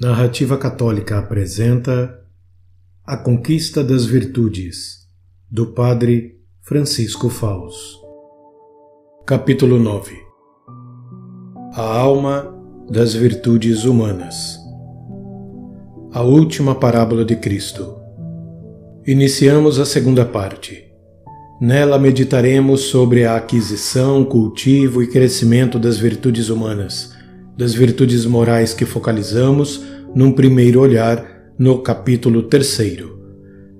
Narrativa Católica apresenta A Conquista das Virtudes, do Padre Francisco Faus. Capítulo 9. A Alma das Virtudes Humanas. A última parábola de Cristo. Iniciamos a segunda parte. Nela meditaremos sobre a aquisição, cultivo e crescimento das virtudes humanas, das virtudes morais que focalizamos num primeiro olhar no capítulo 3.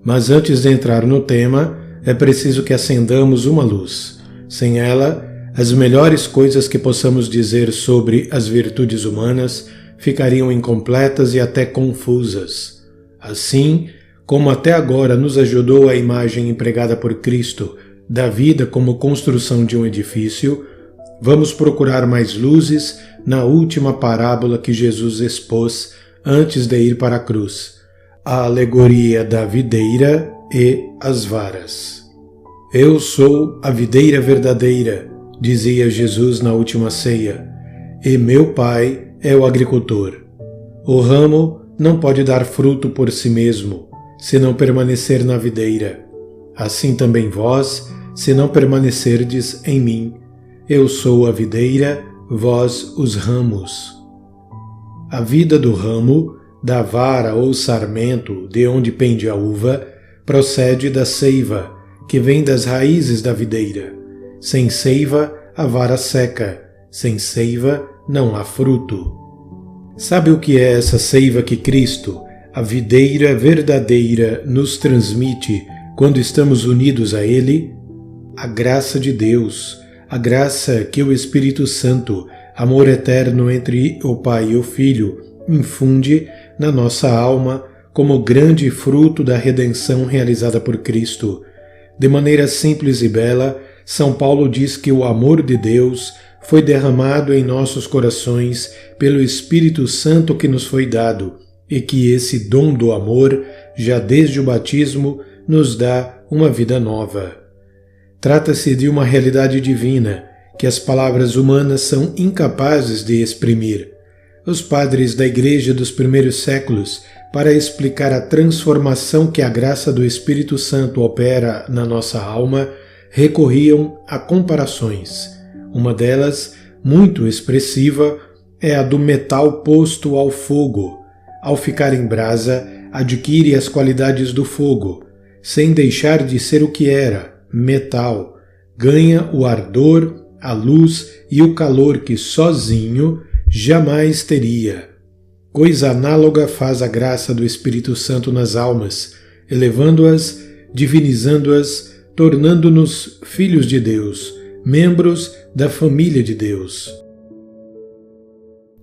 Mas antes de entrar no tema, é preciso que acendamos uma luz. Sem ela, as melhores coisas que possamos dizer sobre as virtudes humanas ficariam incompletas e até confusas. Assim, como até agora nos ajudou a imagem empregada por Cristo da vida como construção de um edifício, vamos procurar mais luzes na última parábola que Jesus expôs antes de ir para a cruz, a alegoria da videira e as varas. Eu sou a videira verdadeira, dizia Jesus na última ceia, e meu Pai é o agricultor. O ramo não pode dar fruto por si mesmo, se não permanecer na videira. Assim também vós, se não permanecerdes em mim. Eu sou a videira, vós os ramos. A vida do ramo, da vara ou sarmento de onde pende a uva, procede da seiva, que vem das raízes da videira. Sem seiva, a vara seca. Sem seiva, não há fruto. Sabe o que é essa seiva que Cristo, a videira verdadeira, nos transmite quando estamos unidos a Ele? A graça de Deus, a graça que o Espírito Santo, amor eterno entre o Pai e o Filho, infunde na nossa alma como grande fruto da redenção realizada por Cristo. De maneira simples e bela, São Paulo diz que o amor de Deus foi derramado em nossos corações pelo Espírito Santo que nos foi dado, e que esse dom do amor, já desde o batismo, nos dá uma vida nova. Trata-se de uma realidade divina que as palavras humanas são incapazes de exprimir. Os padres da Igreja dos primeiros séculos, para explicar a transformação que a graça do Espírito Santo opera na nossa alma, recorriam a comparações. Uma delas, muito expressiva, é a do metal posto ao fogo. Ao ficar em brasa, adquire as qualidades do fogo, sem deixar de ser o que era, metal. Ganha o ardor, a luz e o calor que sozinho jamais teria. Coisa análoga faz a graça do Espírito Santo nas almas, elevando-as, divinizando-as, tornando-nos filhos de Deus, membros da família de Deus.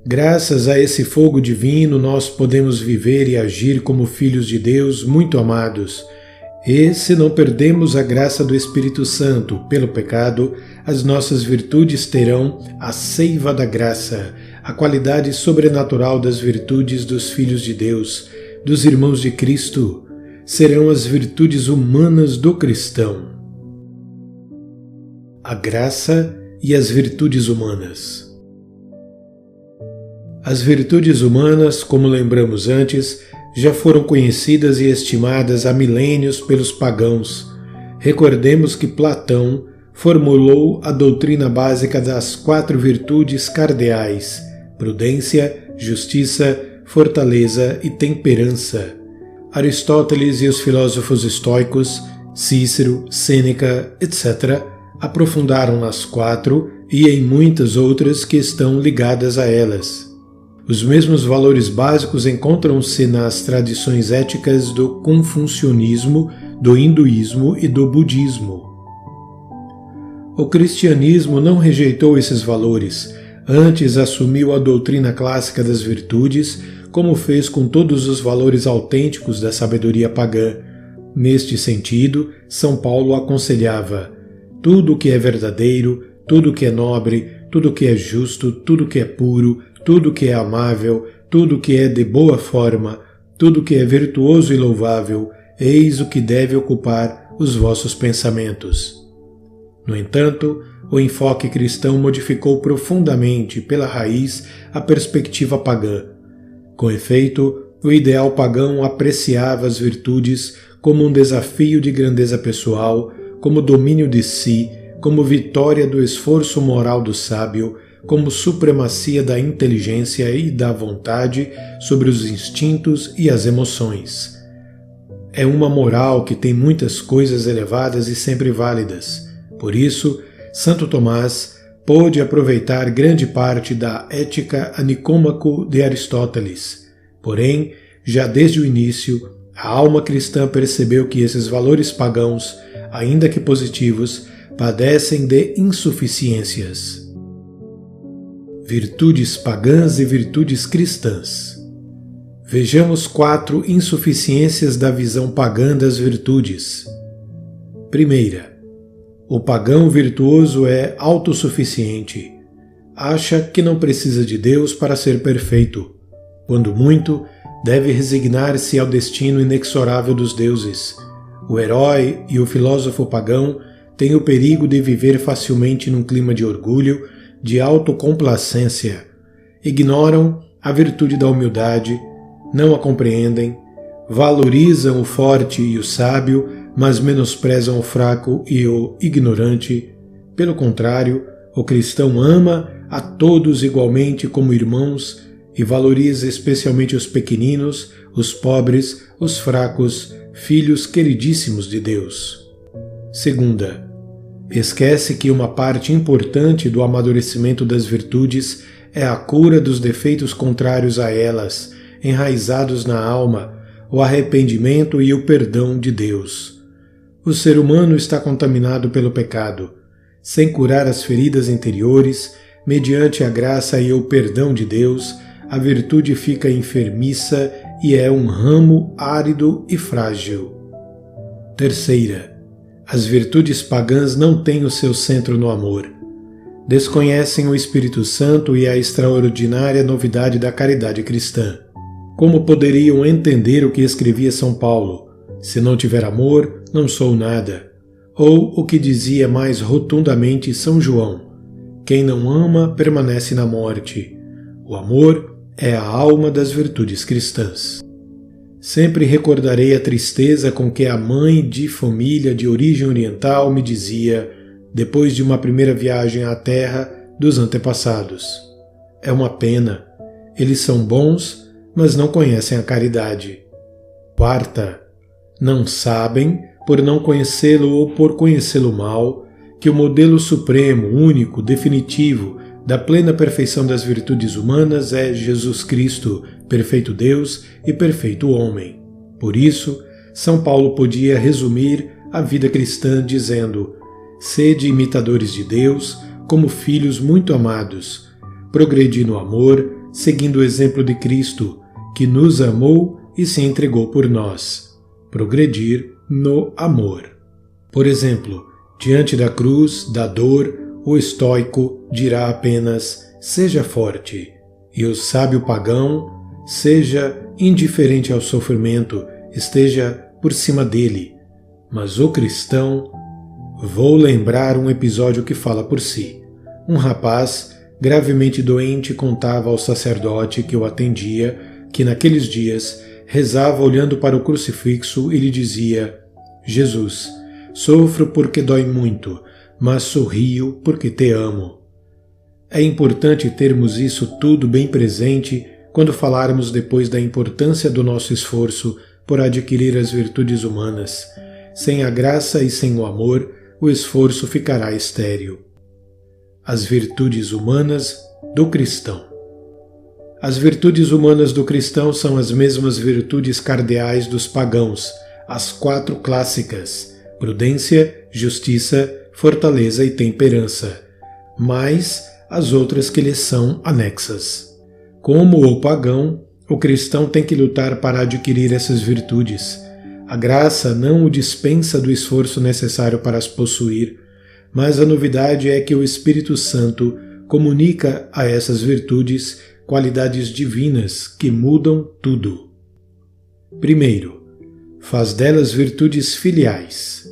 Graças a esse fogo divino, nós podemos viver e agir como filhos de Deus muito amados. E, se não perdemos a graça do Espírito Santo pelo pecado, as nossas virtudes terão a seiva da graça, a qualidade sobrenatural das virtudes dos filhos de Deus, dos irmãos de Cristo. Serão as virtudes humanas do cristão. A graça e as virtudes humanas. As virtudes humanas, como lembramos antes, já foram conhecidas e estimadas há milênios pelos pagãos. Recordemos que Platão formulou a doutrina básica das 4 virtudes cardeais: prudência, justiça, fortaleza e temperança. Aristóteles e os filósofos estoicos, Cícero, Sêneca, etc., aprofundaram nas 4 e em muitas outras que estão ligadas a elas. Os mesmos valores básicos encontram-se nas tradições éticas do confucionismo, do hinduísmo e do budismo. O cristianismo não rejeitou esses valores, antes assumiu a doutrina clássica das virtudes, como fez com todos os valores autênticos da sabedoria pagã. Neste sentido, São Paulo aconselhava: tudo o que é verdadeiro, tudo o que é nobre, tudo o que é justo, tudo o que é puro, tudo que é amável, tudo que é de boa forma, tudo que é virtuoso e louvável, eis o que deve ocupar os vossos pensamentos. No entanto, o enfoque cristão modificou profundamente, pela raiz, a perspectiva pagã. Com efeito, o ideal pagão apreciava as virtudes como um desafio de grandeza pessoal, como domínio de si, como vitória do esforço moral do sábio, como supremacia da inteligência e da vontade sobre os instintos e as emoções. É uma moral que tem muitas coisas elevadas e sempre válidas. Por isso, Santo Tomás pôde aproveitar grande parte da Ética a Nicômaco de Aristóteles. Porém, já desde o início, a alma cristã percebeu que esses valores pagãos, ainda que positivos, padecem de insuficiências. Virtudes pagãs e virtudes cristãs. Vejamos 4 insuficiências da visão pagã das virtudes. Primeira, o pagão virtuoso é autossuficiente. Acha que não precisa de Deus para ser perfeito. Quando muito, deve resignar-se ao destino inexorável dos deuses. O herói e o filósofo pagão têm o perigo de viver facilmente num clima de orgulho, de autocomplacência. Ignoram a virtude da humildade, não a compreendem, valorizam o forte e o sábio, mas menosprezam o fraco e o ignorante. Pelo contrário, o cristão ama a todos igualmente como irmãos e valoriza especialmente os pequeninos, os pobres, os fracos, filhos queridíssimos de Deus. Segunda, esquece que uma parte importante do amadurecimento das virtudes é a cura dos defeitos contrários a elas, enraizados na alma, o arrependimento e o perdão de Deus. O ser humano está contaminado pelo pecado. Sem curar as feridas interiores, mediante a graça e o perdão de Deus, a virtude fica enfermiça e é um ramo árido e frágil. Terceira, as virtudes pagãs não têm o seu centro no amor. Desconhecem o Espírito Santo e a extraordinária novidade da caridade cristã. Como poderiam entender o que escrevia São Paulo? Se não tiver amor, não sou nada. Ou o que dizia mais rotundamente São João: quem não ama permanece na morte. O amor é a alma das virtudes cristãs. Sempre recordarei a tristeza com que a mãe de família de origem oriental me dizia, depois de uma primeira viagem à terra dos antepassados: é uma pena, eles são bons, mas não conhecem a caridade. Quarta, não sabem, por não conhecê-lo ou por conhecê-lo mal, que o modelo supremo, único, definitivo, da plena perfeição das virtudes humanas é Jesus Cristo, perfeito Deus e perfeito homem. Por isso, São Paulo podia resumir a vida cristã dizendo: sede imitadores de Deus, como filhos muito amados, progredi no amor, seguindo o exemplo de Cristo, que nos amou e se entregou por nós. Progredir no amor. Por exemplo, diante da cruz, da dor, o estoico dirá apenas: seja forte, e o sábio pagão: seja indiferente ao sofrimento, esteja por cima dele. Mas o cristão... Vou lembrar um episódio que fala por si. Um rapaz, gravemente doente, contava ao sacerdote que o atendia que naqueles dias rezava olhando para o crucifixo e lhe dizia: Jesus, sofro porque dói muito, mas sorrio porque te amo. É importante termos isso tudo bem presente quando falarmos depois da importância do nosso esforço por adquirir as virtudes humanas. Sem a graça e sem o amor, o esforço ficará estéril. As virtudes humanas do cristão. As virtudes humanas do cristão são as mesmas virtudes cardeais dos pagãos, as 4 clássicas: prudência, justiça, fortaleza e temperança, mais as outras que lhes são anexas. Como o pagão, o cristão tem que lutar para adquirir essas virtudes. A graça não o dispensa do esforço necessário para as possuir, mas a novidade é que o Espírito Santo comunica a essas virtudes qualidades divinas que mudam tudo. Primeiro, faz delas virtudes filiais.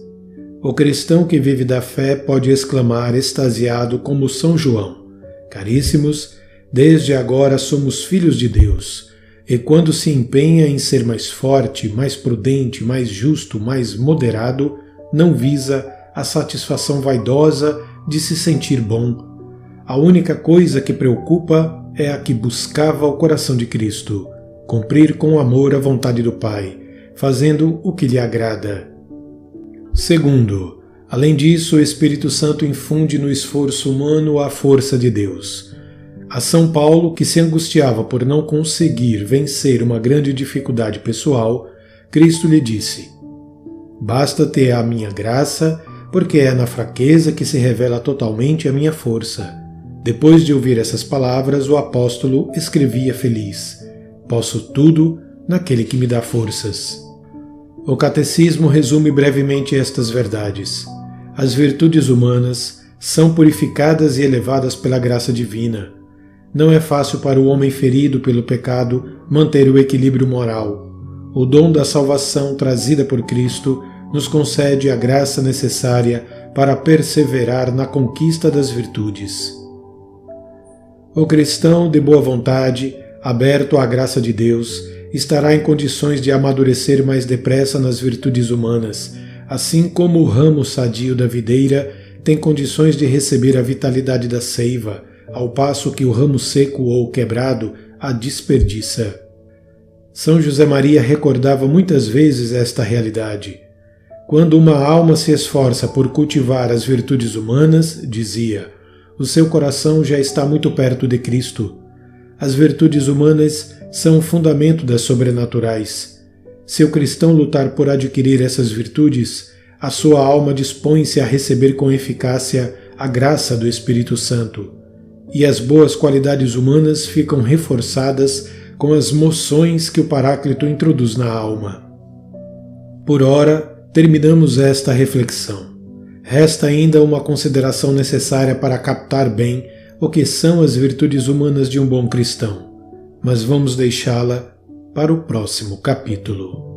O cristão que vive da fé pode exclamar extasiado como São João: caríssimos, desde agora somos filhos de Deus. e quando se empenha em ser mais forte, mais prudente, mais justo, mais moderado, não visa a satisfação vaidosa de se sentir bom. A única coisa que preocupa é a que buscava o coração de Cristo, cumprir com amor a vontade do Pai, fazendo o que lhe agrada. Segundo, além disso, o Espírito Santo infunde no esforço humano a força de Deus. A São Paulo, que se angustiava por não conseguir vencer uma grande dificuldade pessoal, Cristo lhe disse: "Basta-te a minha graça, porque é na fraqueza que se revela totalmente a minha força." Depois de ouvir essas palavras, o apóstolo escrevia feliz: "Posso tudo naquele que me dá forças." O Catecismo resume brevemente estas verdades. As virtudes humanas são purificadas e elevadas pela graça divina. Não é fácil para o homem ferido pelo pecado manter o equilíbrio moral. O dom da salvação trazida por Cristo nos concede a graça necessária para perseverar na conquista das virtudes. O cristão de boa vontade, aberto à graça de Deus, estará em condições de amadurecer mais depressa nas virtudes humanas, assim como o ramo sadio da videira tem condições de receber a vitalidade da seiva, ao passo que o ramo seco ou quebrado a desperdiça. São José Maria recordava muitas vezes esta realidade. Quando uma alma se esforça por cultivar as virtudes humanas, dizia, o seu coração já está muito perto de Cristo. As virtudes humanas são o fundamento das sobrenaturais. Se o cristão lutar por adquirir essas virtudes, a sua alma dispõe-se a receber com eficácia a graça do Espírito Santo, e as boas qualidades humanas ficam reforçadas com as moções que o Paráclito introduz na alma. Por ora, terminamos esta reflexão. Resta ainda uma consideração necessária para captar bem o que são as virtudes humanas de um bom cristão, mas vamos deixá-la para o próximo capítulo.